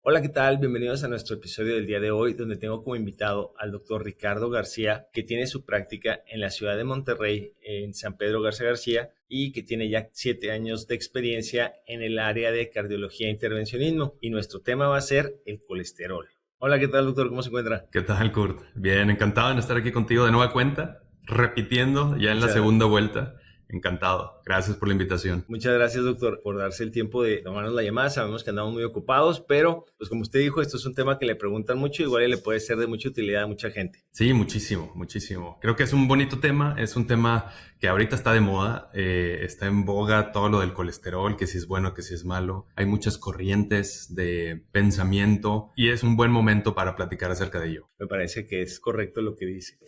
Hola, ¿qué tal? Bienvenidos a nuestro episodio del día de hoy, donde tengo como invitado al doctor Ricardo García, que tiene su práctica en la ciudad de Monterrey, en San Pedro Garza García, y que tiene ya 7 años de experiencia en el área de cardiología e intervencionismo. Y nuestro tema va a ser el colesterol. Hola, ¿qué tal, doctor? ¿Cómo se encuentra? ¿Qué tal, Kurt? Bien, encantado en estar aquí contigo de nueva cuenta, repitiendo ya en la Muchas segunda gracias. vuelta. Encantado. Gracias por la invitación. Muchas gracias, doctor, por darse el tiempo de tomarnos la llamada. Sabemos que andamos muy ocupados, pero, pues como usted dijo, esto es un tema que le preguntan mucho, igual y le puede ser de mucha utilidad a mucha gente. Sí, muchísimo, muchísimo. Creo que es un bonito tema, es un tema que ahorita está de moda, está en boga todo lo del colesterol, que si es bueno, que si es malo. Hay muchas corrientes de pensamiento y es un buen momento para platicar acerca de ello. Me parece que es correcto lo que dice.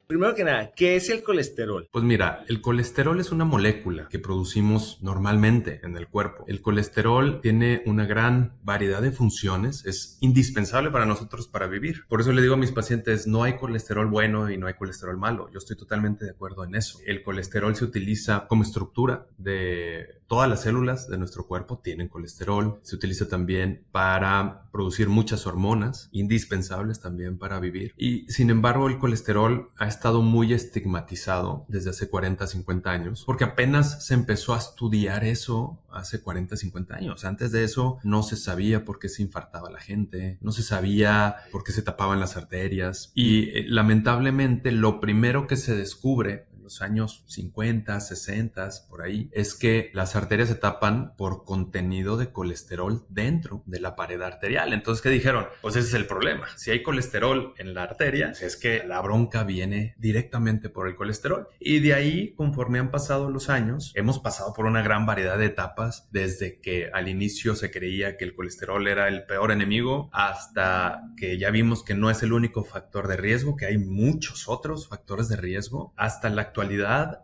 Primero que nada, ¿qué es el colesterol? Pues mira, el colesterol es una molécula que producimos normalmente en el cuerpo. El colesterol tiene una gran variedad de funciones, es indispensable para nosotros para vivir. Por eso le digo a mis pacientes, no hay colesterol bueno y no hay colesterol malo. Yo estoy totalmente de acuerdo en eso. El colesterol se utiliza como estructura de todas las células de nuestro cuerpo, tienen colesterol. Se utiliza también para producir muchas hormonas, indispensables también para vivir. Y sin embargo, el colesterol ha estado muy estigmatizado desde hace 40, 50 años, porque apenas se empezó a estudiar eso hace 40, 50 años. Antes de eso no se sabía por qué se infartaba la gente, no se sabía por qué se tapaban las arterias y lamentablemente lo primero que se descubre los años 50, 60, por ahí, es que las arterias se tapan por contenido de colesterol dentro de la pared arterial. Entonces, ¿qué dijeron? Pues ese es el problema. Si hay colesterol en la arteria, es que la bronca viene directamente por el colesterol. Y de ahí, conforme han pasado los años, hemos pasado por una gran variedad de etapas, desde que al inicio se creía que el colesterol era el peor enemigo, hasta que ya vimos que no es el único factor de riesgo, que hay muchos otros factores de riesgo, hasta la actualidad,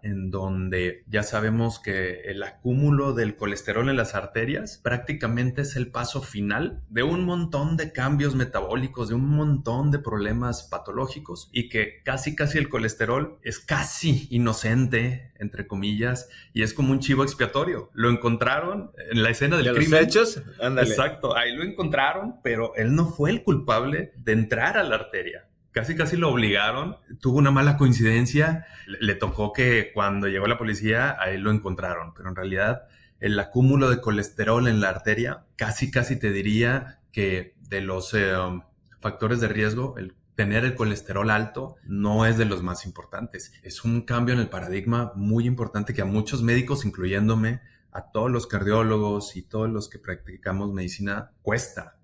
en donde ya sabemos que el acúmulo del colesterol en las arterias prácticamente es el paso final de un montón de cambios metabólicos, de un montón de problemas patológicos, y que casi el colesterol es casi inocente, entre comillas, y es como un chivo expiatorio. Lo encontraron en la escena del ¿De los crimen. hechos? Ándale. Exacto, ahí lo encontraron, pero él no fue el culpable de entrar a la arteria. Casi lo obligaron, tuvo una mala coincidencia, le tocó que cuando llegó la policía ahí lo encontraron, pero en realidad el acúmulo de colesterol en la arteria, casi te diría que de los factores de riesgo, el tener el colesterol alto no es de los más importantes. Es un cambio en el paradigma muy importante que a muchos médicos, incluyéndome, a todos los cardiólogos y todos los que practicamos medicina, cuesta,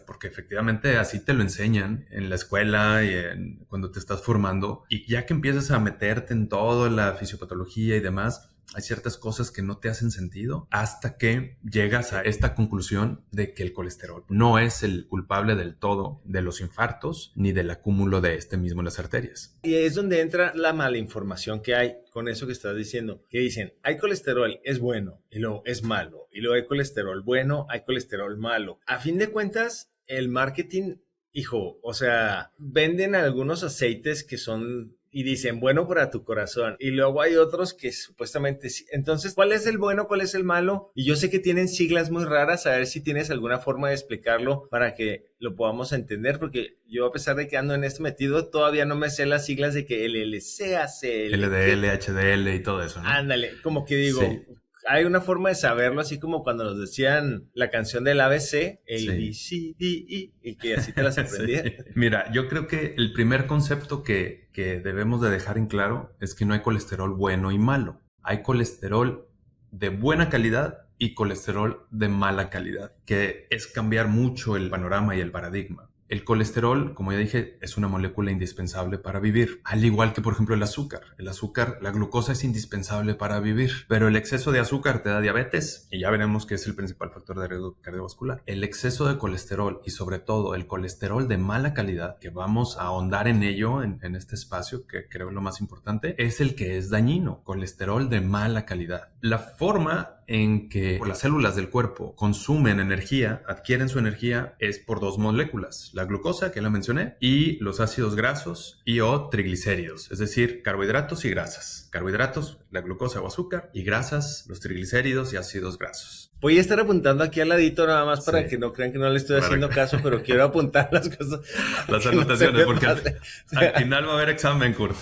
porque efectivamente así te lo enseñan en la escuela y cuando te estás formando, y ya que empiezas a meterte en toda la fisiopatología y demás, hay ciertas cosas que no te hacen sentido hasta que llegas a esta conclusión de que el colesterol no es el culpable del todo de los infartos ni del acúmulo de este mismo en las arterias. Y es donde entra la mala información que hay con eso que estás diciendo, que dicen, hay colesterol, es bueno, y luego es malo, y luego hay colesterol bueno, hay colesterol malo. A fin de cuentas, el marketing, hijo, o sea, venden algunos aceites que son y dicen, bueno para tu corazón. Y luego hay otros que supuestamente sí. Entonces, ¿cuál es el bueno? ¿Cuál es el malo? Y yo sé que tienen siglas muy raras, a ver si tienes alguna forma de explicarlo para que lo podamos entender, porque yo, a pesar de que ando en esto metido, todavía no me sé las siglas de que LLC, ACL, LDL, que HDL y todo eso, ¿no? ándale, como que digo, Sí, hay una forma de saberlo, así como cuando nos decían la canción del ABC, A, B, sí. C, D, E, y que así te las Sí. aprendía. Mira, yo creo que el primer concepto que debemos de dejar en claro es que no hay colesterol bueno y malo. Hay colesterol de buena calidad y colesterol de mala calidad, que es cambiar mucho el panorama y el paradigma. El colesterol, como ya dije, es una molécula indispensable para vivir, al igual que, por ejemplo, el azúcar. El azúcar, la glucosa es indispensable para vivir, pero el exceso de azúcar te da diabetes y ya veremos que es el principal factor de riesgo cardiovascular. El exceso de colesterol y sobre todo el colesterol de mala calidad, que vamos a ahondar en ello en este espacio, que creo es lo más importante, es el que es dañino, colesterol de mala calidad. La forma en que las células del cuerpo consumen energía, adquieren su energía, es por dos moléculas, la glucosa, que la mencioné, y los ácidos grasos y o triglicéridos, es decir, carbohidratos y grasas. Carbohidratos, la glucosa o azúcar, y grasas, los triglicéridos y ácidos grasos. Voy a estar apuntando aquí al ladito nada más para Sí. que no crean que no le estoy haciendo caso, pero quiero apuntar las cosas. Las que no se anotaciones, me porque pase. al final va a haber examen, Kurt.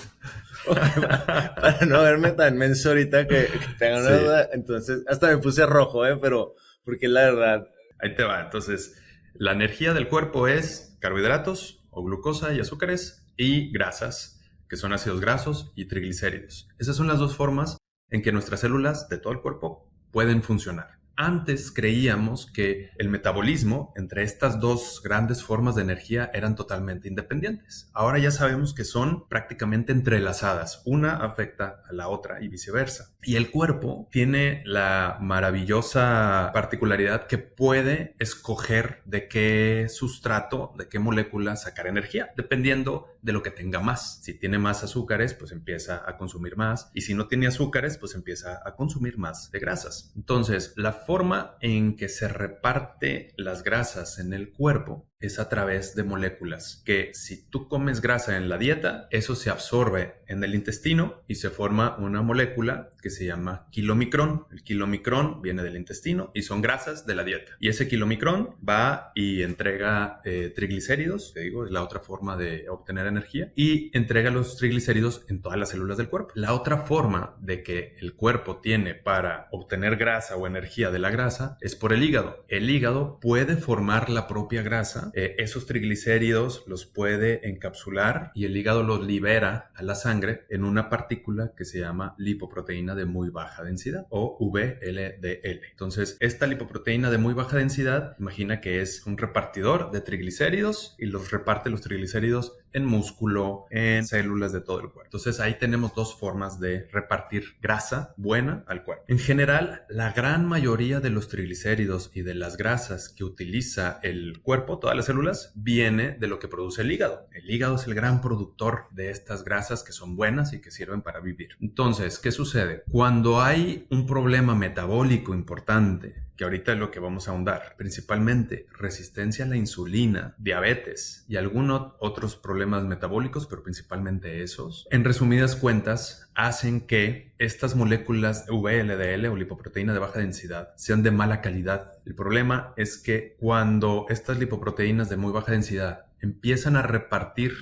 Para no verme tan menso ahorita que tenga una duda. Entonces, hasta me puse rojo, pero porque la verdad. Ahí te va. Entonces, la energía del cuerpo es carbohidratos o glucosa y azúcares y grasas, que son ácidos grasos y triglicéridos. Esas son las dos formas en que nuestras células de todo el cuerpo pueden funcionar. Antes creíamos que el metabolismo entre estas dos grandes formas de energía eran totalmente independientes. Ahora ya sabemos que son prácticamente entrelazadas. Una afecta a la otra y viceversa. Y el cuerpo tiene la maravillosa particularidad que puede escoger de qué sustrato, de qué molécula sacar energía, dependiendo de lo que tenga más. Si tiene más azúcares, pues empieza a consumir más. Y si no tiene azúcares, pues empieza a consumir más de grasas. Entonces, la forma en que se reparte las grasas en el cuerpo es a través de moléculas, que si tú comes grasa en la dieta, eso se absorbe en el intestino y se forma una molécula que se llama kilomicrón. El kilomicrón viene del intestino y son grasas de la dieta. Y ese kilomicrón va y entrega triglicéridos, te digo, es la otra forma de obtener energía, y entrega los triglicéridos en todas las células del cuerpo. La otra forma de que el cuerpo tiene para obtener grasa o energía de la grasa es por el hígado. El hígado puede formar la propia grasa. Esos triglicéridos los puede encapsular y el hígado los libera a la sangre en una partícula que se llama lipoproteína de muy baja densidad o VLDL. Entonces, esta lipoproteína de muy baja densidad, imagina que es un repartidor de triglicéridos y los reparte los triglicéridos en músculo, en células de todo el cuerpo. Entonces, ahí tenemos dos formas de repartir grasa buena al cuerpo. En general, la gran mayoría de los triglicéridos y de las grasas que utiliza el cuerpo, todas las células, viene de lo que produce el hígado. El hígado es el gran productor de estas grasas que son buenas y que sirven para vivir. Entonces, ¿qué sucede? Cuando hay un problema metabólico importante, que ahorita es lo que vamos a ahondar, principalmente resistencia a la insulina, diabetes y algunos otros problemas metabólicos, pero principalmente esos, en resumidas cuentas, hacen que estas moléculas VLDL o lipoproteína de baja densidad sean de mala calidad. El problema es que cuando estas lipoproteínas de muy baja densidad empiezan a repartir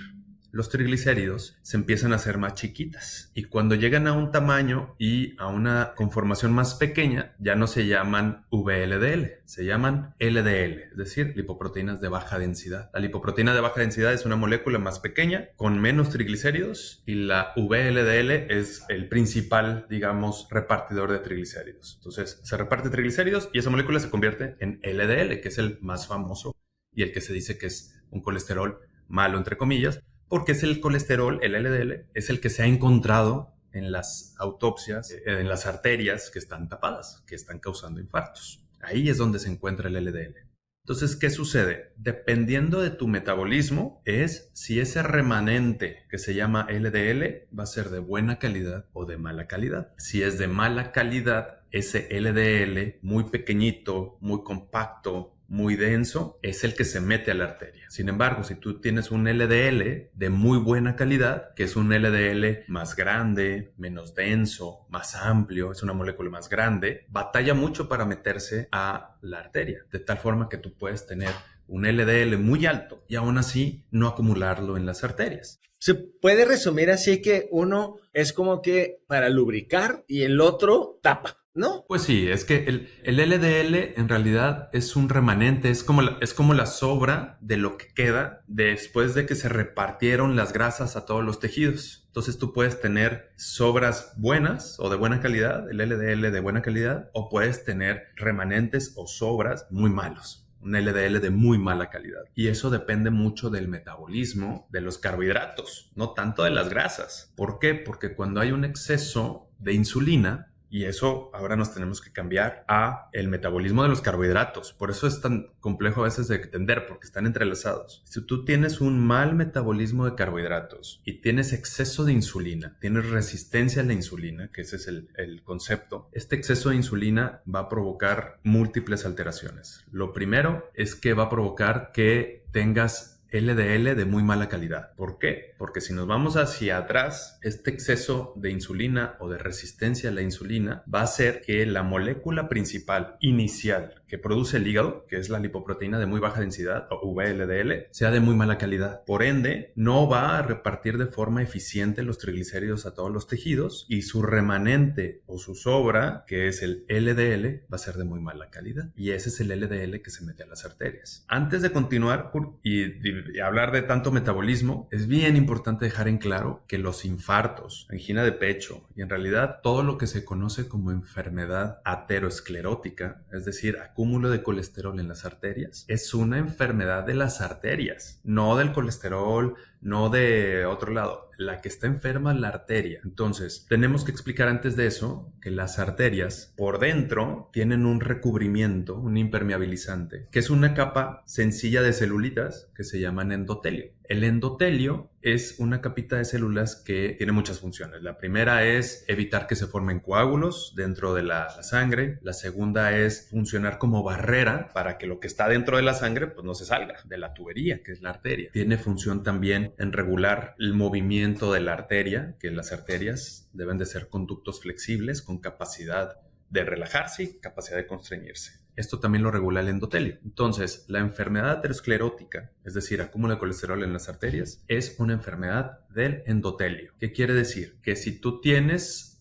los triglicéridos, se empiezan a hacer más chiquitas y cuando llegan a un tamaño y a una conformación más pequeña ya no se llaman VLDL, se llaman LDL, es decir, lipoproteínas de baja densidad. La lipoproteína de baja densidad es una molécula más pequeña con menos triglicéridos y la VLDL es el principal, digamos, repartidor de triglicéridos. Entonces se reparte triglicéridos y esa molécula se convierte en LDL, que es el más famoso y el que se dice que es un colesterol malo, entre comillas, porque es el colesterol, el LDL, es el que se ha encontrado en las autopsias, en las arterias que están tapadas, que están causando infartos. Ahí es donde se encuentra el LDL. Entonces, ¿qué sucede? Dependiendo de tu metabolismo, es si ese remanente que se llama LDL va a ser de buena calidad o de mala calidad. Si es de mala calidad, ese LDL muy pequeñito, muy compacto, muy denso, es el que se mete a la arteria. Sin embargo, si tú tienes un LDL de muy buena calidad, que es un LDL más grande, menos denso, más amplio, es una molécula más grande, batalla mucho para meterse a la arteria, de tal forma que tú puedes tener un LDL muy alto y aún así no acumularlo en las arterias. Se puede resumir así que uno es como que para lubricar y el otro tapa, ¿no? Pues sí, es que el LDL en realidad es un remanente, es como la sobra de lo que queda después de que se repartieron las grasas a todos los tejidos. Entonces tú puedes tener sobras buenas o de buena calidad, el LDL de buena calidad, o puedes tener remanentes o sobras muy malos. Un LDL de muy mala calidad. Y eso depende mucho del metabolismo de los carbohidratos, no tanto de las grasas. ¿Por qué? Porque cuando hay un exceso de insulina, y eso ahora nos tenemos que cambiar a el metabolismo de los carbohidratos. Por eso es tan complejo a veces de entender, porque están entrelazados. Si tú tienes un mal metabolismo de carbohidratos y tienes exceso de insulina, tienes resistencia a la insulina, que ese es el concepto, este exceso de insulina va a provocar múltiples alteraciones. Lo primero es que va a provocar que tengas LDL de muy mala calidad. ¿Por qué? Porque si nos vamos hacia atrás, este exceso de insulina o de resistencia a la insulina va a hacer que la molécula principal inicial que produce el hígado, que es la lipoproteína de muy baja densidad o VLDL, sea de muy mala calidad. Por ende, no va a repartir de forma eficiente los triglicéridos a todos los tejidos y su remanente o su sobra, que es el LDL, va a ser de muy mala calidad. Y ese es el LDL que se mete a las arterias. Antes de continuar y hablar de tanto metabolismo, es bien importante dejar en claro que los infartos, angina de pecho y en realidad todo lo que se conoce como enfermedad aterosclerótica, es decir, acúmulo de colesterol en las arterias, es una enfermedad de las arterias, no del colesterol, no de otro lado. La que está enferma es la arteria. Entonces, tenemos que explicar antes de eso que las arterias por dentro tienen un recubrimiento, un impermeabilizante, que es una capa sencilla de celulitas que se llaman endotelio. El endotelio es una capita de células que tiene muchas funciones. La primera es evitar que se formen coágulos dentro de la sangre. La segunda es funcionar como barrera para que lo que está dentro de la sangre pues no se salga de la tubería, que es la arteria. Tiene función también en regular el movimiento de la arteria, que las arterias deben de ser conductos flexibles con capacidad de relajarse y capacidad de constreñirse. Esto también lo regula el endotelio. Entonces, la enfermedad aterosclerótica, es decir, acúmulo de colesterol en las arterias, es una enfermedad del endotelio. ¿Qué quiere decir? Que si tú tienes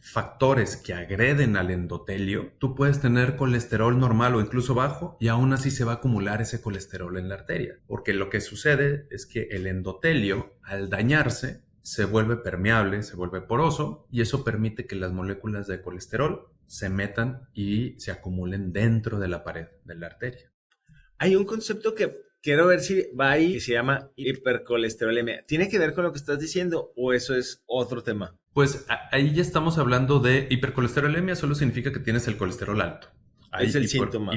factores que agreden al endotelio, tú puedes tener colesterol normal o incluso bajo y aún así se va a acumular ese colesterol en la arteria. Porque lo que sucede es que el endotelio, al dañarse, se vuelve permeable, se vuelve poroso y eso permite que las moléculas de colesterol se metan y se acumulen dentro de la pared de la arteria. Hay un concepto que quiero ver si va ahí, que se llama hipercolesterolemia. ¿Tiene que ver con lo que estás diciendo o eso es otro tema? Pues ahí ya estamos hablando de hipercolesterolemia, solo significa que tienes el colesterol alto. Ahí es el síntoma.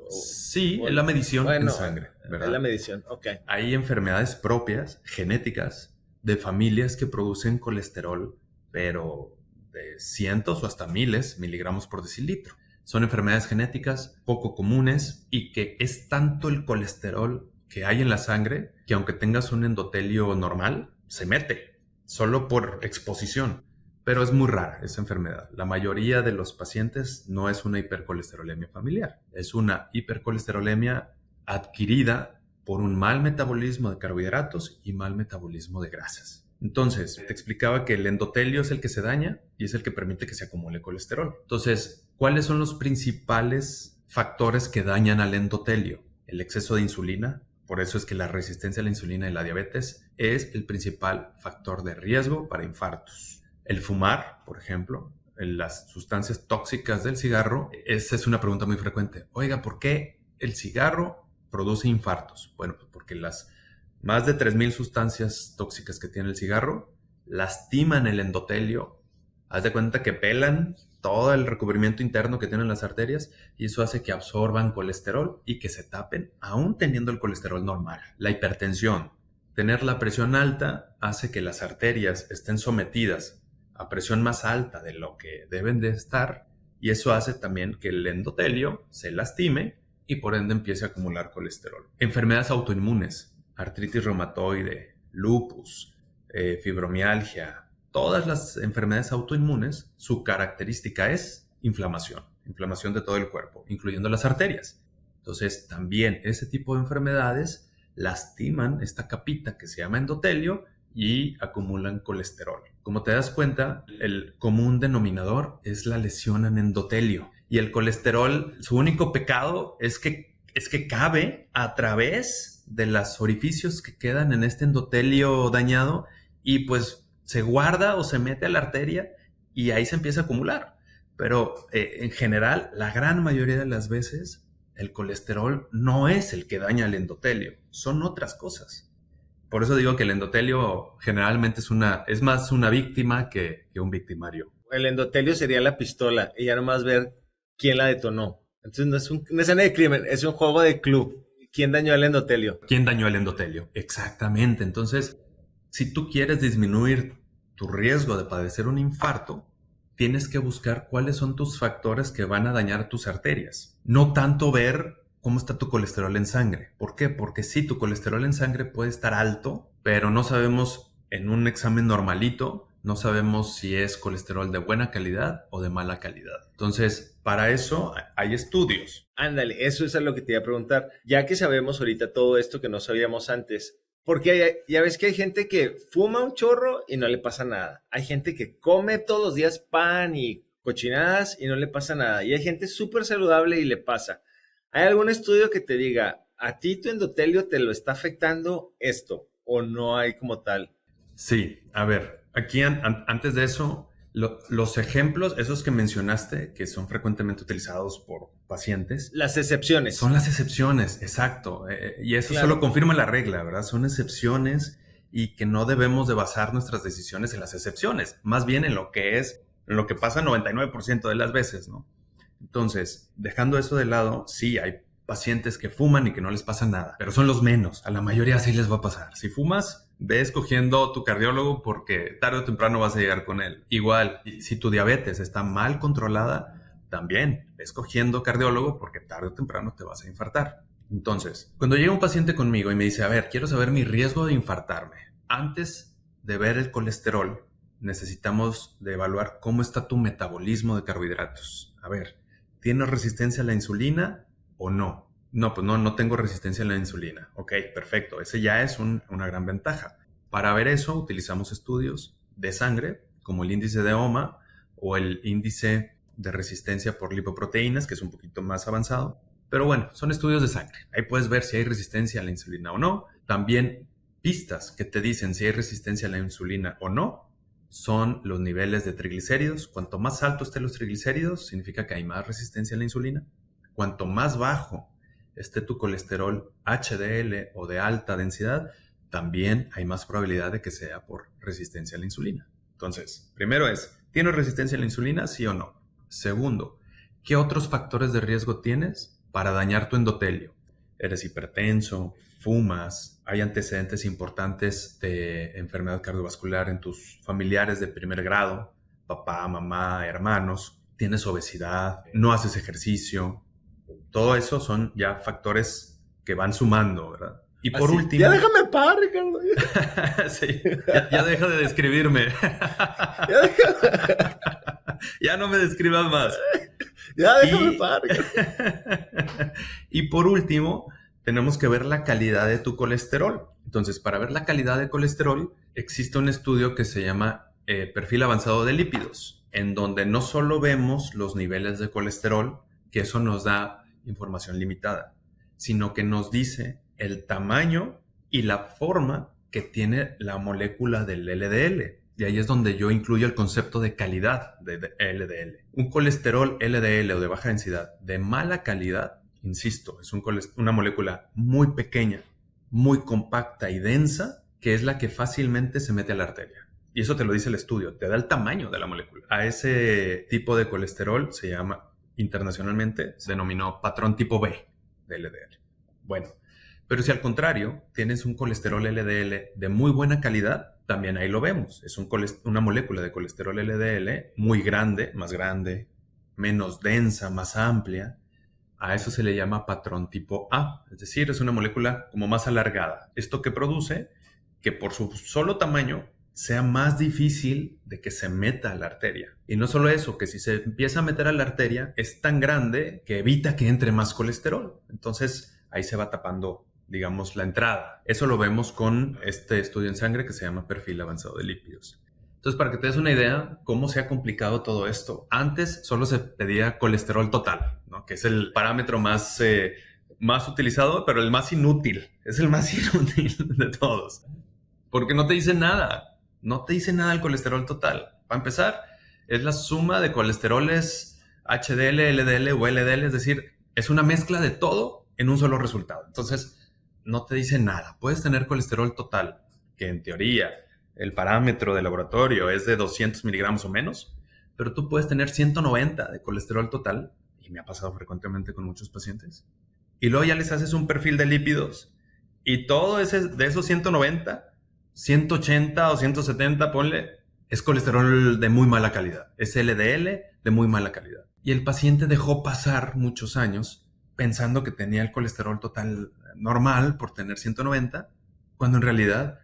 Sí, es la medición en sangre, ¿verdad? Es la medición, ok. Hay enfermedades propias, genéticas, de familias que producen colesterol, pero de cientos o hasta miles miligramos por decilitro. Son enfermedades genéticas poco comunes y que es tanto el colesterol que hay en la sangre que aunque tengas un endotelio normal, se mete solo por exposición. Pero es muy rara esa enfermedad. La mayoría de los pacientes no es una hipercolesterolemia familiar. Es una hipercolesterolemia adquirida por un mal metabolismo de carbohidratos y mal metabolismo de grasas. Entonces, te explicaba que el endotelio es el que se daña y es el que permite que se acumule colesterol. Entonces, ¿cuáles son los principales factores que dañan al endotelio? El exceso de insulina. Por eso es que la resistencia a la insulina y la diabetes es el principal factor de riesgo para infartos. El fumar, por ejemplo, las sustancias tóxicas del cigarro, esa es una pregunta muy frecuente. Oiga, ¿por qué el cigarro produce infartos? Bueno, pues porque las más de 3,000 sustancias tóxicas que tiene el cigarro lastiman el endotelio. Haz de cuenta que pelan todo el recubrimiento interno que tienen las arterias y eso hace que absorban colesterol y que se tapen aún teniendo el colesterol normal. La hipertensión, tener la presión alta hace que las arterias estén sometidas a presión más alta de lo que deben de estar y eso hace también que el endotelio se lastime y por ende empiece a acumular colesterol. Enfermedades autoinmunes, artritis reumatoide, lupus, fibromialgia, todas las enfermedades autoinmunes, su característica es inflamación de todo el cuerpo, incluyendo las arterias. Entonces, también ese tipo de enfermedades lastiman esta capita que se llama endotelio y acumulan colesterol. Como te das cuenta, el común denominador es la lesión en endotelio. Y el colesterol, su único pecado es que cabe a través de los orificios que quedan en este endotelio dañado y pues se guarda o se mete a la arteria y ahí se empieza a acumular. Pero en general, la gran mayoría de las veces, el colesterol no es el que daña el endotelio, son otras cosas. Por eso digo que el endotelio generalmente es más una víctima que un victimario. El endotelio sería la pistola y ya nomás ver quién la detonó. Entonces no es una escena de crimen, es un juego de club. ¿Quién dañó el endotelio? ¿Quién dañó el endotelio? Exactamente. Entonces, si tú quieres disminuir tu riesgo de padecer un infarto, tienes que buscar cuáles son tus factores que van a dañar tus arterias. No tanto ver cómo está tu colesterol en sangre. ¿Por qué? Porque sí, tu colesterol en sangre puede estar alto, pero no sabemos en un examen normalito, no sabemos si es colesterol de buena calidad o de mala calidad. Entonces, para eso hay estudios. Ándale, eso es a lo que te iba a preguntar. Ya que sabemos ahorita todo esto que no sabíamos antes, porque ya ves que hay gente que fuma un chorro y no le pasa nada. Hay gente que come todos los días pan y cochinadas y no le pasa nada. Y hay gente súper saludable y le pasa. ¿Hay algún estudio que te diga, a ti tu endotelio te lo está afectando esto o no hay como tal? Sí, a ver, aquí antes de eso, los ejemplos, esos que mencionaste, que son frecuentemente utilizados por pacientes. Las excepciones. Son las excepciones, exacto. Y eso Claro. solo confirma la regla, ¿verdad? Son excepciones y que no debemos de basar nuestras decisiones en las excepciones, más bien en lo que pasa 99% de las veces, ¿no? Entonces, dejando eso de lado, sí, hay pacientes que fuman y que no les pasa nada, pero son los menos. A la mayoría sí les va a pasar. Si fumas, ve escogiendo tu cardiólogo porque tarde o temprano vas a llegar con él. Igual, si tu diabetes está mal controlada, también ve escogiendo cardiólogo porque tarde o temprano te vas a infartar. Entonces, cuando llega un paciente conmigo y me dice, a ver, quiero saber mi riesgo de infartarme, antes de ver el colesterol, necesitamos de evaluar cómo está tu metabolismo de carbohidratos. A ver, ¿tienes resistencia a la insulina o no? No, pues no tengo resistencia a la insulina. Ok, perfecto. Ese ya es una gran ventaja. Para ver eso, utilizamos estudios de sangre, como el índice de OMA o el índice de resistencia por lipoproteínas, que es un poquito más avanzado. Pero bueno, son estudios de sangre. Ahí puedes ver si hay resistencia a la insulina o no. También pistas que te dicen si hay resistencia a la insulina o no son los niveles de triglicéridos. Cuanto más alto estén los triglicéridos, significa que hay más resistencia a la insulina. Cuanto más bajo esté tu colesterol HDL o de alta densidad, también hay más probabilidad de que sea por resistencia a la insulina. Entonces, primero es, ¿tienes resistencia a la insulina, sí o no? Segundo, ¿qué otros factores de riesgo tienes para dañar tu endotelio? ¿Eres hipertenso? ¿Fumas? ¿Hay antecedentes importantes de enfermedad cardiovascular en tus familiares de primer grado? Papá, mamá, hermanos. ¿Tienes obesidad? ¿No haces ejercicio? Todo eso son ya factores que van sumando, ¿verdad? Y por último... Ya déjame en paz, Ricardo. Sí, ya deja de describirme. Ya no me describas más. Ya déjame en paz, Ricardo. Y por último, tenemos que ver la calidad de tu colesterol. Entonces, para ver la calidad de colesterol, existe un estudio que se llama perfil avanzado de lípidos, en donde no solo vemos los niveles de colesterol, que eso nos da información limitada, sino que nos dice el tamaño y la forma que tiene la molécula del LDL. Y ahí es donde yo incluyo el concepto de calidad de LDL. Un colesterol LDL o de baja densidad de mala calidad, insisto, es una molécula muy pequeña, muy compacta y densa, que es la que fácilmente se mete a la arteria. Y eso te lo dice el estudio, te da el tamaño de la molécula. A ese tipo de colesterol se llama, internacionalmente, se denominó patrón tipo B de LDL. Bueno, pero si al contrario tienes un colesterol LDL de muy buena calidad, también ahí lo vemos. Es una molécula de colesterol LDL muy grande, menos densa, más amplia. A eso se le llama patrón tipo A, es decir, es una molécula como más alargada. Esto que produce que por su solo tamaño sea más difícil de que se meta a la arteria. Y no solo eso, que si se empieza a meter a la arteria es tan grande que evita que entre más colesterol. Entonces ahí se va tapando, digamos, la entrada. Eso lo vemos con este estudio en sangre que se llama perfil avanzado de lípidos. Entonces, para que te des una idea cómo se ha complicado todo esto, antes solo se pedía colesterol total, ¿no? Que es el parámetro más utilizado, pero el más inútil. Es el más inútil de todos. Porque no te dice nada. No te dice nada el colesterol total. Para empezar, es la suma de colesteroles HDL, LDL o LDL, es decir, es una mezcla de todo en un solo resultado. Entonces, no te dice nada. Puedes tener colesterol total, que en teoría el parámetro de laboratorio es de 200 miligramos o menos, pero tú puedes tener 190 de colesterol total, y me ha pasado frecuentemente con muchos pacientes, y luego ya les haces un perfil de lípidos, y todo de esos 190, 180 o 170, ponle, es colesterol de muy mala calidad, es LDL de muy mala calidad. Y el paciente dejó pasar muchos años pensando que tenía el colesterol total normal por tener 190, cuando en realidad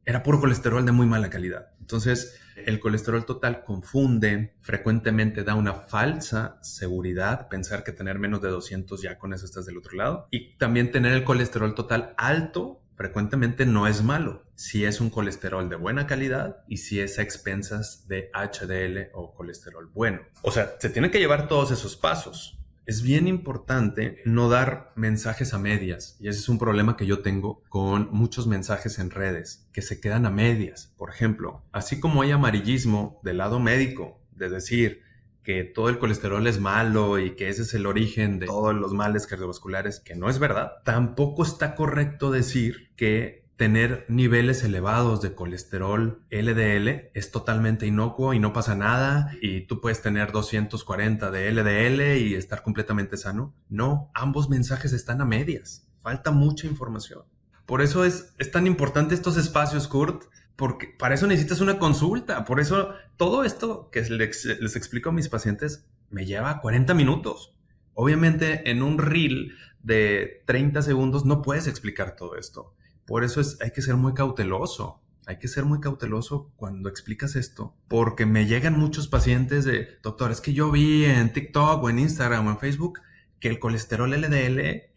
era puro colesterol de muy mala calidad. Entonces, el colesterol total confunde, frecuentemente da una falsa seguridad, pensar que tener menos de 200 ya con eso estás del otro lado. Y también tener el colesterol total alto frecuentemente no es malo, si es un colesterol de buena calidad y si es a expensas de HDL o colesterol bueno. O sea, se tienen que llevar todos esos pasos. Es bien importante no dar mensajes a medias, y ese es un problema que yo tengo con muchos mensajes en redes, que se quedan a medias. Por ejemplo, así como hay amarillismo del lado médico, de decir que todo el colesterol es malo y que ese es el origen de todos los males cardiovasculares, que no es verdad, tampoco está correcto decir que tener niveles elevados de colesterol LDL es totalmente inocuo y no pasa nada y tú puedes tener 240 de LDL y estar completamente sano. No, ambos mensajes están a medias. Falta mucha información. Por eso es tan importante estos espacios, Kurt, porque para eso necesitas una consulta. Por eso todo esto que les explico a mis pacientes me lleva 40 minutos. Obviamente en un reel de 30 segundos no puedes explicar todo esto. Por eso hay que ser muy cauteloso. Hay que ser muy cauteloso cuando explicas esto, porque me llegan muchos pacientes de, doctor, es que yo vi en TikTok o en Instagram o en Facebook que el colesterol LDL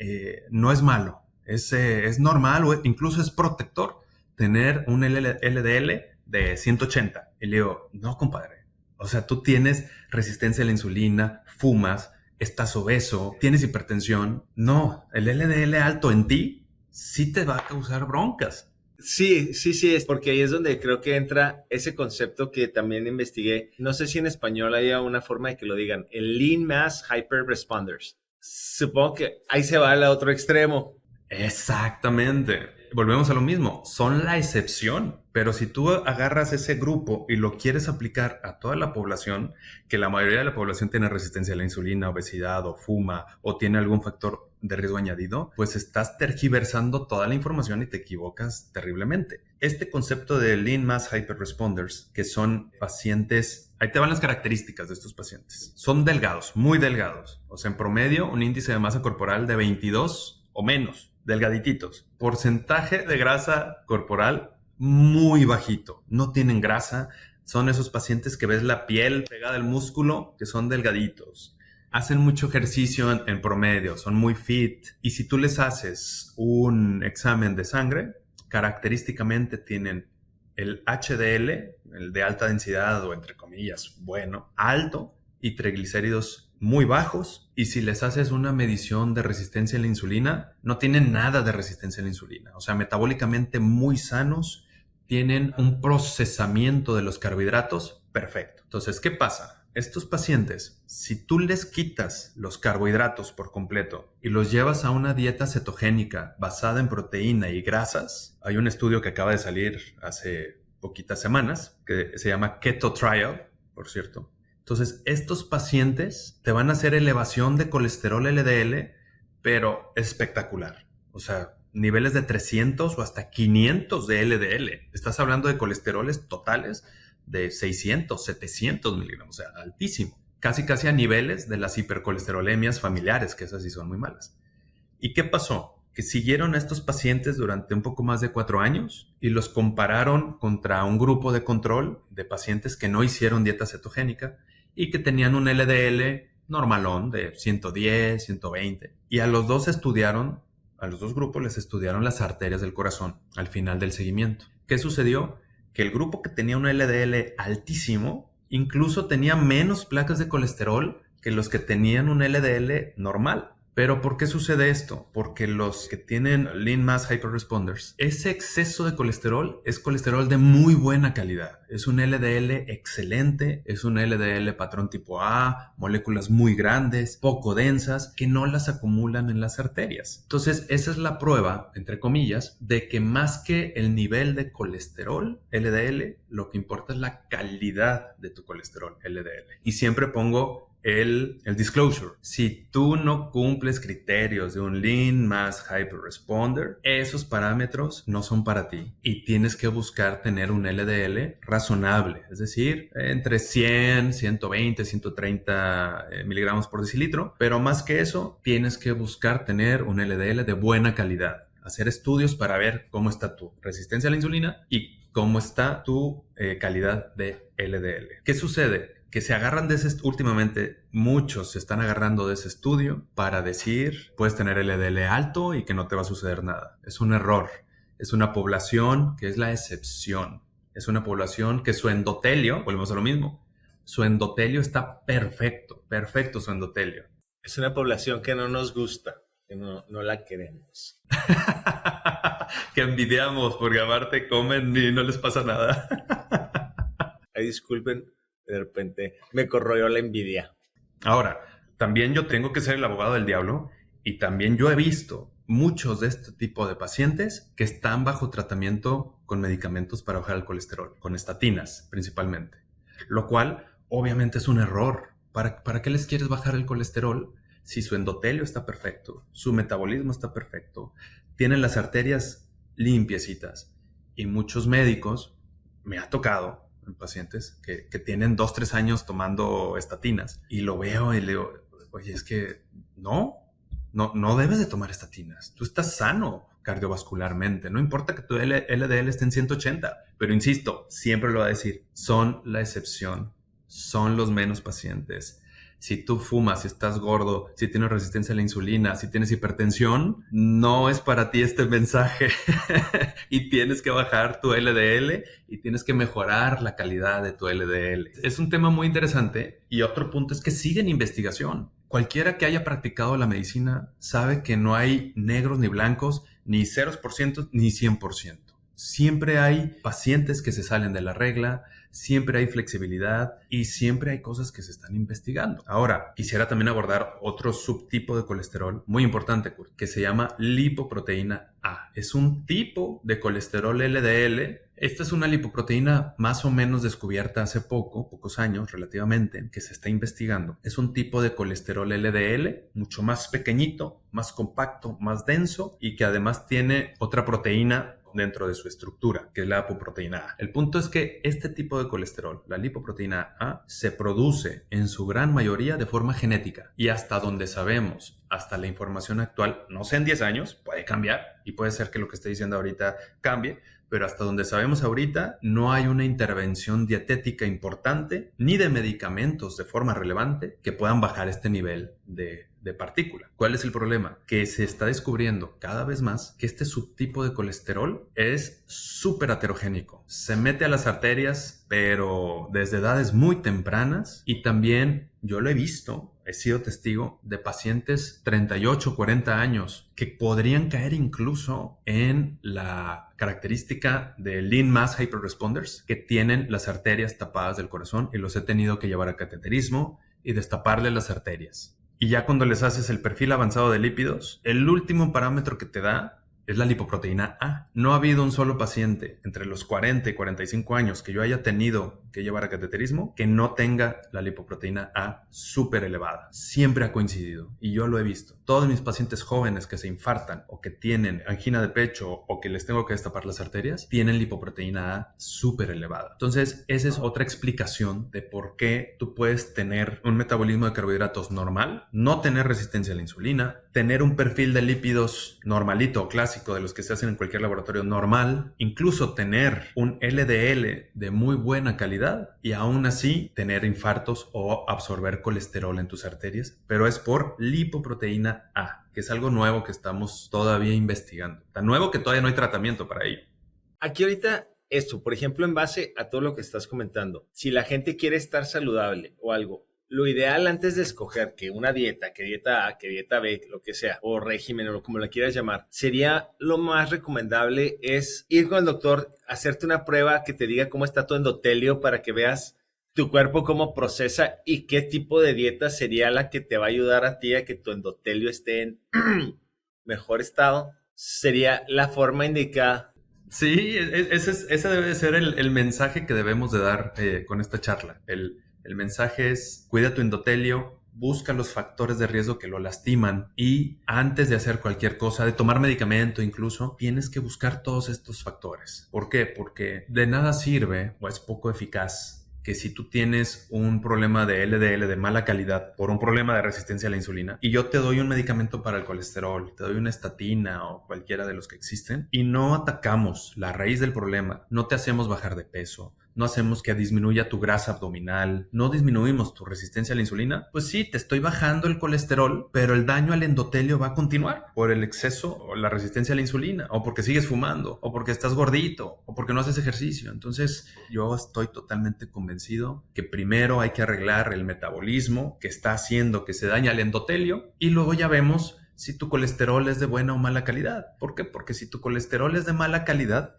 no es malo, es normal o incluso es protector tener un LDL de 180. Y le digo, no, compadre, o sea, tú tienes resistencia a la insulina, fumas, estás obeso, tienes hipertensión. No, el LDL alto en ti sí te va a causar broncas. Sí, es porque ahí es donde creo que entra ese concepto que también investigué. No sé si en español haya una forma de que lo digan, el Lean Mass Hyper Responders. Supongo que ahí se va al otro extremo. Exactamente. Volvemos a lo mismo, son la excepción, pero si tú agarras ese grupo y lo quieres aplicar a toda la población, que la mayoría de la población tiene resistencia a la insulina, obesidad o fuma o tiene algún factor de riesgo añadido, pues estás tergiversando toda la información y te equivocas terriblemente. Este concepto de Lean Mass Hyper Responders, que son pacientes, ahí te van las características de estos pacientes. Son delgados, muy delgados, o sea, en promedio un índice de masa corporal de 22 o menos. Delgadititos. Porcentaje de grasa corporal muy bajito. No tienen grasa. Son esos pacientes que ves la piel pegada al músculo, que son delgaditos. Hacen mucho ejercicio en promedio, son muy fit. Y si tú les haces un examen de sangre, característicamente tienen el HDL, el de alta densidad o entre comillas, bueno, alto, y triglicéridos muy bajos, y si les haces una medición de resistencia a la insulina, no tienen nada de resistencia a la insulina. O sea, metabólicamente muy sanos, tienen un procesamiento de los carbohidratos perfecto. Entonces, ¿qué pasa? Estos pacientes, si tú les quitas los carbohidratos por completo y los llevas a una dieta cetogénica basada en proteína y grasas, hay un estudio que acaba de salir hace poquitas semanas que se llama Keto Trial, por cierto. Entonces, estos pacientes te van a hacer elevación de colesterol LDL, pero espectacular. O sea, niveles de 300 o hasta 500 de LDL. Estás hablando de colesteroles totales de 600, 700 miligramos, o sea, altísimo. Casi a niveles de las hipercolesterolemias familiares, que esas sí son muy malas. ¿Y qué pasó? Que siguieron a estos pacientes durante un poco más de 4 años y los compararon contra un grupo de control de pacientes que no hicieron dieta cetogénica y que tenían un LDL normalón de 110, 120. Y a los dos grupos les estudiaron las arterias del corazón al final del seguimiento. ¿Qué sucedió? Que el grupo que tenía un LDL altísimo incluso tenía menos placas de colesterol que los que tenían un LDL normal. ¿Pero por qué sucede esto? Porque los que tienen Lean Mass Hyper Responders, ese exceso de colesterol es colesterol de muy buena calidad. Es un LDL excelente, es un LDL patrón tipo A, moléculas muy grandes, poco densas, que no las acumulan en las arterias. Entonces, esa es la prueba, entre comillas, de que más que el nivel de colesterol LDL, lo que importa es la calidad de tu colesterol LDL. Y siempre pongo el disclosure. Si tú no cumples criterios de un Lean Mass Hyperresponder, esos parámetros no son para ti y tienes que buscar tener un LDL razonable, es decir, entre 100, 120, 130 miligramos por decilitro, pero más que eso, tienes que buscar tener un LDL de buena calidad. Hacer estudios para ver cómo está tu resistencia a la insulina y cómo está tu calidad de LDL. ¿Qué sucede? Que se agarran de ese, últimamente muchos se están agarrando de ese estudio para decir, puedes tener LDL alto y que no te va a suceder nada. Es un error. Es una población que es la excepción. Es una población que su endotelio, volvemos a lo mismo, su endotelio está perfecto, perfecto su endotelio. Es una población que no nos gusta, que no la queremos. Que envidiamos porque aparte comen y no les pasa nada. Ay, disculpen, de repente me corroyó la envidia. Ahora, también yo tengo que ser el abogado del diablo y también yo he visto muchos de este tipo de pacientes que están bajo tratamiento con medicamentos para bajar el colesterol, con estatinas principalmente, lo cual obviamente es un error. ¿Para qué les quieres bajar el colesterol si su endotelio está perfecto, su metabolismo está perfecto, tienen las arterias limpiecitas? Y muchos médicos, me ha tocado en pacientes que tienen 2-3 años tomando estatinas y lo veo y le digo, oye, es que no debes de tomar estatinas. Tú estás sano cardiovascularmente. No importa que tu LDL esté en 180, pero insisto, siempre lo voy a decir, son la excepción, son los menos pacientes. Si tú fumas, si estás gordo, si tienes resistencia a la insulina, si tienes hipertensión, no es para ti este mensaje. Y tienes que bajar tu LDL y tienes que mejorar la calidad de tu LDL. Es un tema muy interesante y otro punto es que sigue en investigación. Cualquiera que haya practicado la medicina sabe que no hay negros ni blancos, ni 0% ni 100%. Siempre hay pacientes que se salen de la regla, siempre hay flexibilidad y siempre hay cosas que se están investigando. Ahora, quisiera también abordar otro subtipo de colesterol muy importante, Kurt, que se llama lipoproteína A. Es un tipo de colesterol LDL. Esta es una lipoproteína más o menos descubierta hace pocos años relativamente, que se está investigando. Es un tipo de colesterol LDL mucho más pequeñito, más compacto, más denso y que además tiene otra proteína dentro de su estructura, que es la apoproteína A. El punto es que este tipo de colesterol, la lipoproteína A, se produce en su gran mayoría de forma genética y hasta donde sabemos, hasta la información actual, no sé en 10 años, puede cambiar y puede ser que lo que estoy diciendo ahorita cambie, pero hasta donde sabemos ahorita no hay una intervención dietética importante ni de medicamentos de forma relevante que puedan bajar este nivel de partícula. ¿Cuál es el problema? Que se está descubriendo cada vez más que este subtipo de colesterol es súper aterogénico. Se mete a las arterias, pero desde edades muy tempranas y también yo lo he visto, he sido testigo de pacientes 38, 40 años que podrían caer incluso en la característica de Lean Mass Hyperresponders que tienen las arterias tapadas del corazón y los he tenido que llevar a cateterismo y destaparles las arterias. Y ya cuando les haces el perfil avanzado de lípidos, el último parámetro que te da es la lipoproteína A. No ha habido un solo paciente entre los 40 y 45 años que yo haya tenido que llevar a cateterismo que no tenga la lipoproteína A súper elevada. Siempre ha coincidido y yo lo he visto. Todos mis pacientes jóvenes que se infartan o que tienen angina de pecho o que les tengo que destapar las arterias tienen lipoproteína A súper elevada. Entonces, esa es otra explicación de por qué tú puedes tener un metabolismo de carbohidratos normal, no tener resistencia a la insulina, tener un perfil de lípidos normalito o clásico de los que se hacen en cualquier laboratorio normal, incluso tener un LDL de muy buena calidad y aún así tener infartos o absorber colesterol en tus arterias, pero es por lipoproteína A, que es algo nuevo que estamos todavía investigando. Tan nuevo que todavía no hay tratamiento para ello. Aquí ahorita esto, por ejemplo, en base a todo lo que estás comentando, si la gente quiere estar saludable o algo, lo ideal antes de escoger que una dieta, que dieta A, que dieta B, lo que sea, o régimen o como la quieras llamar, sería lo más recomendable es ir con el doctor, hacerte una prueba que te diga cómo está tu endotelio para que veas tu cuerpo cómo procesa y qué tipo de dieta sería la que te va a ayudar a ti a que tu endotelio esté en mejor estado. Sería la forma indicada. Sí, ese debe de ser el mensaje que debemos de dar con esta charla. El mensaje es, cuida tu endotelio, busca los factores de riesgo que lo lastiman y antes de hacer cualquier cosa, de tomar medicamento incluso, tienes que buscar todos estos factores. ¿Por qué? Porque de nada sirve o es poco eficaz que si tú tienes un problema de LDL de mala calidad por un problema de resistencia a la insulina y yo te doy un medicamento para el colesterol, te doy una estatina o cualquiera de los que existen y no atacamos la raíz del problema, no te hacemos bajar de peso, no hacemos que disminuya tu grasa abdominal, no disminuimos tu resistencia a la insulina, pues sí, te estoy bajando el colesterol, pero el daño al endotelio va a continuar por el exceso o la resistencia a la insulina, o porque sigues fumando, o porque estás gordito, o porque no haces ejercicio. Entonces, yo estoy totalmente convencido que primero hay que arreglar el metabolismo que está haciendo que se dañe el endotelio y luego ya vemos si tu colesterol es de buena o mala calidad. ¿Por qué? Porque si tu colesterol es de mala calidad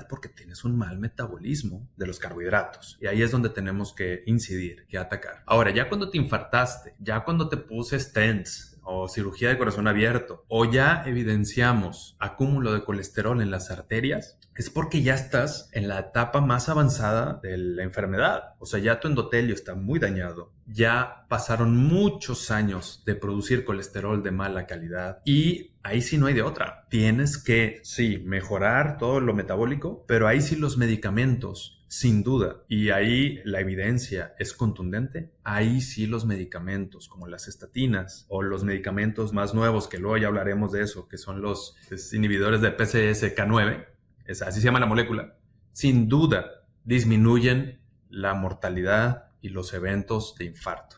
porque tienes un mal metabolismo de los carbohidratos. Y ahí es donde tenemos que incidir, que atacar. Ahora, ya cuando te infartaste, ya cuando te puse stents o cirugía de corazón abierto, o ya evidenciamos acúmulo de colesterol en las arterias, es porque ya estás en la etapa más avanzada de la enfermedad. O sea, ya tu endotelio está muy dañado. Ya pasaron muchos años de producir colesterol de mala calidad y ahí sí no hay de otra. Tienes que, sí, mejorar todo lo metabólico, pero ahí sí los medicamentos, sin duda, y ahí la evidencia es contundente, ahí sí los medicamentos como las estatinas o los medicamentos más nuevos, que luego ya hablaremos de eso, que son los inhibidores de PCSK9, así se llama la molécula, sin duda disminuyen la mortalidad y los eventos de infarto.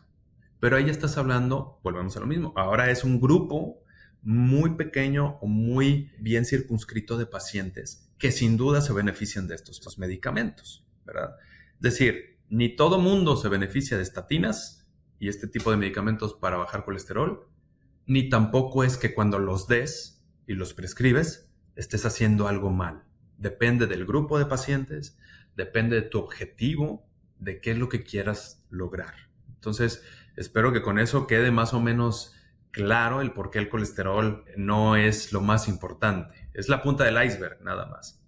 Pero ahí ya estás hablando, volvemos a lo mismo, ahora es un grupo muy pequeño o muy bien circunscrito de pacientes que sin duda se benefician de estos medicamentos, ¿verdad? Es decir, ni todo mundo se beneficia de estatinas y este tipo de medicamentos para bajar colesterol, ni tampoco es que cuando los des y los prescribes estés haciendo algo mal. Depende del grupo de pacientes, depende de tu objetivo, de qué es lo que quieras lograr. Entonces, espero que con eso quede más o menos claro el por qué el colesterol no es lo más importante. Es la punta del iceberg, nada más.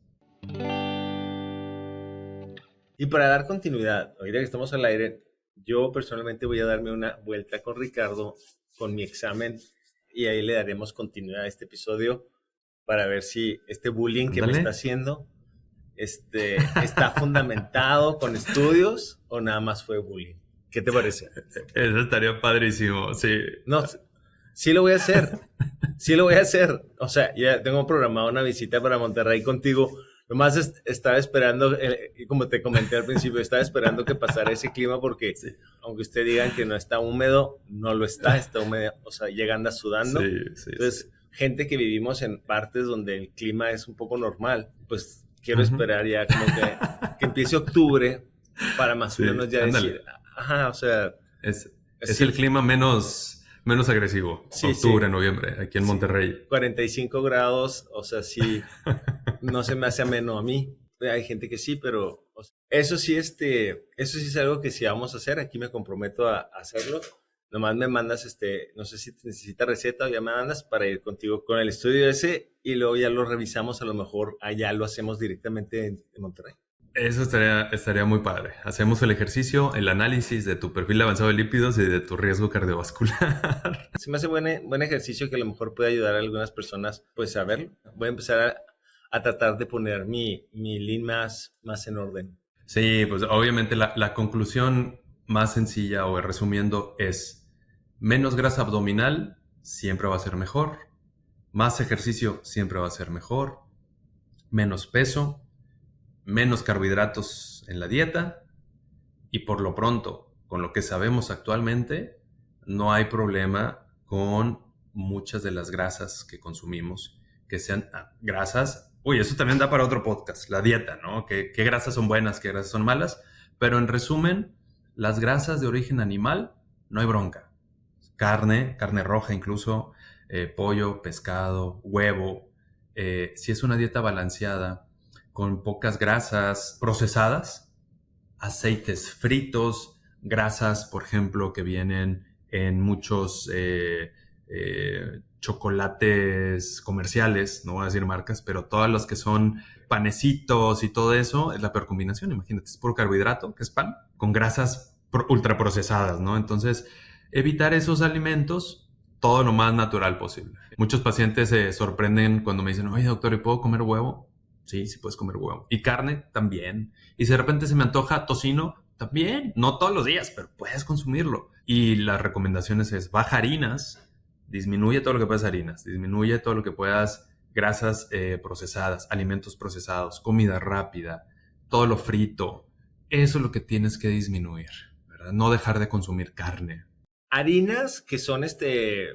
Y para dar continuidad, ahorita que estamos al aire, yo personalmente voy a darme una vuelta con Ricardo con mi examen y ahí le daremos continuidad a este episodio para ver si este bullying que me está haciendo está fundamentado con estudios o nada más fue bullying. ¿Qué te parece? Eso estaría padrísimo, sí. No, sí lo voy a hacer. Sí lo voy a hacer. O sea, ya tengo programado una visita para Monterrey contigo. Nomás estaba esperando, como te comenté al principio, estaba esperando que pasara ese clima porque sí, aunque usted digan que no está húmedo, no lo está húmedo. O sea, llega anda sudando. Sí, entonces, gente que vivimos en partes donde el clima es un poco normal, pues quiero esperar ya como que empiece octubre para más o menos ya decir, ajá, o sea... Es el clima menos agresivo, octubre, noviembre, aquí en Monterrey. 45 grados, o sea, sí, no se me hace ameno a mí. Hay gente que sí, pero o sea, eso sí es algo que sí vamos a hacer. Aquí me comprometo a hacerlo. Nomás me mandas, no sé si necesitas receta o ya me mandas para ir contigo con el estudio ese y luego ya lo revisamos, a lo mejor allá lo hacemos directamente en Monterrey. Eso estaría muy padre. Hacemos el ejercicio, el análisis de tu perfil avanzado de lípidos y de tu riesgo cardiovascular. Se me hace buen ejercicio que a lo mejor puede ayudar a algunas personas pues a verlo. Voy a empezar a tratar de poner mi lean más en orden. Sí, pues obviamente la conclusión más sencilla o resumiendo es menos grasa abdominal siempre va a ser mejor, más ejercicio siempre va a ser mejor, menos peso, menos carbohidratos en la dieta y por lo pronto, con lo que sabemos actualmente, no hay problema con muchas de las grasas que consumimos, que sean grasas. Uy, eso también da para otro podcast, la dieta, ¿no? ¿Qué grasas son buenas, qué grasas son malas? Pero en resumen, las grasas de origen animal, no hay bronca. Carne roja incluso, pollo, pescado, huevo. Si es una dieta balanceada, con pocas grasas procesadas, aceites fritos, grasas, por ejemplo, que vienen en muchos chocolates comerciales, no voy a decir marcas, pero todas las que son panecitos y todo eso, es la peor combinación. Imagínate, es puro carbohidrato, que es pan, con grasas ultraprocesadas, ¿no? Entonces, evitar esos alimentos todo lo más natural posible. Muchos pacientes se sorprenden cuando me dicen, oye, doctor, ¿y puedo comer huevo? Sí, sí puedes comer huevo. ¿Y carne? También. Y si de repente se me antoja tocino, también. No todos los días, pero puedes consumirlo. Y las recomendaciones es baja harinas, disminuye todo lo que puedas harinas, disminuye todo lo que puedas grasas procesadas, alimentos procesados, comida rápida, todo lo frito. Eso es lo que tienes que disminuir, ¿verdad? No dejar de consumir carne. Harinas que son,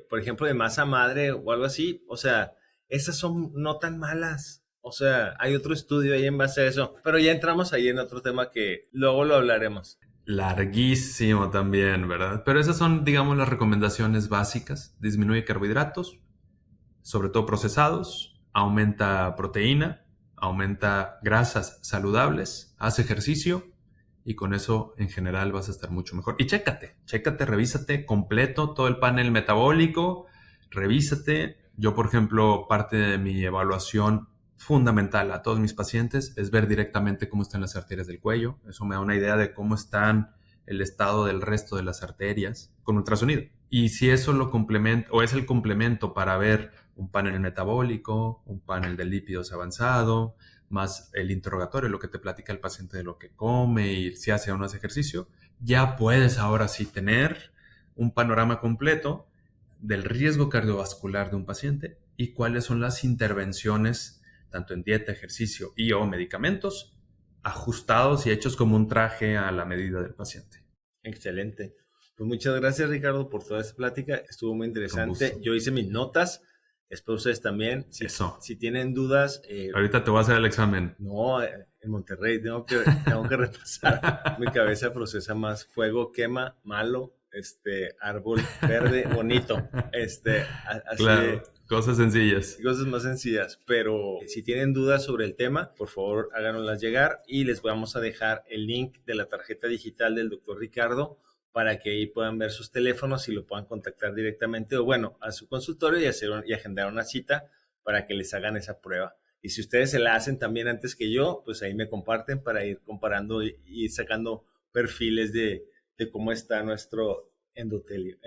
por ejemplo, de masa madre o algo así, o sea, esas son no tan malas. O sea, hay otro estudio ahí en base a eso, pero ya entramos ahí en otro tema que luego lo hablaremos. Larguísimo también, ¿verdad? Pero esas son, digamos, las recomendaciones básicas. Disminuye carbohidratos, sobre todo procesados, aumenta proteína, aumenta grasas saludables, haz ejercicio y con eso en general vas a estar mucho mejor. Y chécate, revísate completo todo el panel metabólico, revísate. Yo, por ejemplo, parte de mi evaluación fundamental a todos mis pacientes es ver directamente cómo están las arterias del cuello. Eso me da una idea de cómo están el estado del resto de las arterias con ultrasonido. Y si eso lo complementa o es el complemento para ver un panel metabólico, un panel de lípidos avanzado, más el interrogatorio, lo que te platica el paciente de lo que come y si hace o no hace ejercicio, ya puedes ahora sí tener un panorama completo del riesgo cardiovascular de un paciente y cuáles son las intervenciones, tanto en dieta, ejercicio y o medicamentos, ajustados y hechos como un traje a la medida del paciente. Excelente. Pues muchas gracias, Ricardo, por toda esta plática. Estuvo muy interesante. Yo hice mis notas. Espero ustedes también. Si tienen dudas... ahorita te voy a hacer el examen. No, en Monterrey tengo que repasar. Mi cabeza procesa más fuego, quema, malo, árbol verde, bonito. Así claro, cosas sencillas. Cosas más sencillas. Pero si tienen dudas sobre el tema, por favor háganoslas llegar y les vamos a dejar el link de la tarjeta digital del doctor Ricardo para que ahí puedan ver sus teléfonos y lo puedan contactar directamente o bueno, a su consultorio y agendar una cita para que les hagan esa prueba. Y si ustedes se la hacen también antes que yo, pues ahí me comparten para ir comparando y sacando perfiles de cómo está nuestro endotelio.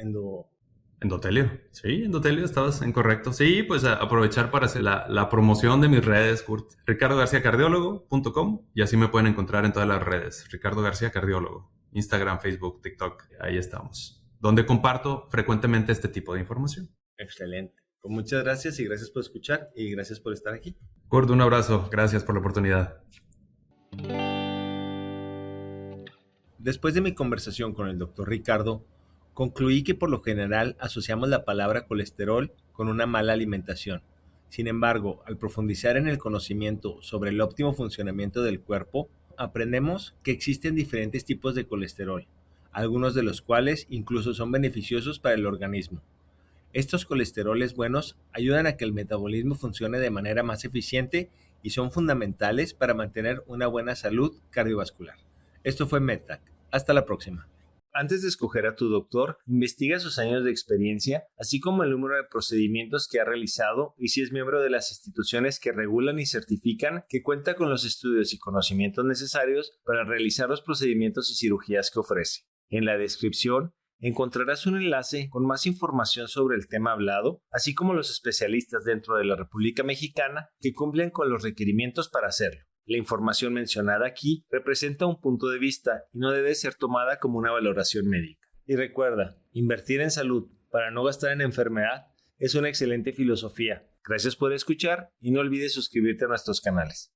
Endotelio, sí, endotelio, estabas en correcto. Sí, pues aprovechar para hacer la promoción de mis redes, Kurt. ricardogarciacardiólogo.com y así me pueden encontrar en todas las redes. Ricardo García Cardiólogo, Instagram, Facebook, TikTok, ahí estamos. Donde comparto frecuentemente este tipo de información. Excelente. Pues muchas gracias y gracias por escuchar y gracias por estar aquí. Kurt, un abrazo. Gracias por la oportunidad. Después de mi conversación con el doctor Ricardo, concluí que por lo general asociamos la palabra colesterol con una mala alimentación. Sin embargo, al profundizar en el conocimiento sobre el óptimo funcionamiento del cuerpo, aprendemos que existen diferentes tipos de colesterol, algunos de los cuales incluso son beneficiosos para el organismo. Estos colesteroles buenos ayudan a que el metabolismo funcione de manera más eficiente y son fundamentales para mantener una buena salud cardiovascular. Esto fue MedTech. Hasta la próxima. Antes de escoger a tu doctor, investiga sus años de experiencia, así como el número de procedimientos que ha realizado y si es miembro de las instituciones que regulan y certifican que cuenta con los estudios y conocimientos necesarios para realizar los procedimientos y cirugías que ofrece. En la descripción encontrarás un enlace con más información sobre el tema hablado, así como los especialistas dentro de la República Mexicana que cumplen con los requerimientos para hacerlo. La información mencionada aquí representa un punto de vista y no debe ser tomada como una valoración médica. Y recuerda, invertir en salud para no gastar en enfermedad es una excelente filosofía. Gracias por escuchar y no olvides suscribirte a nuestros canales.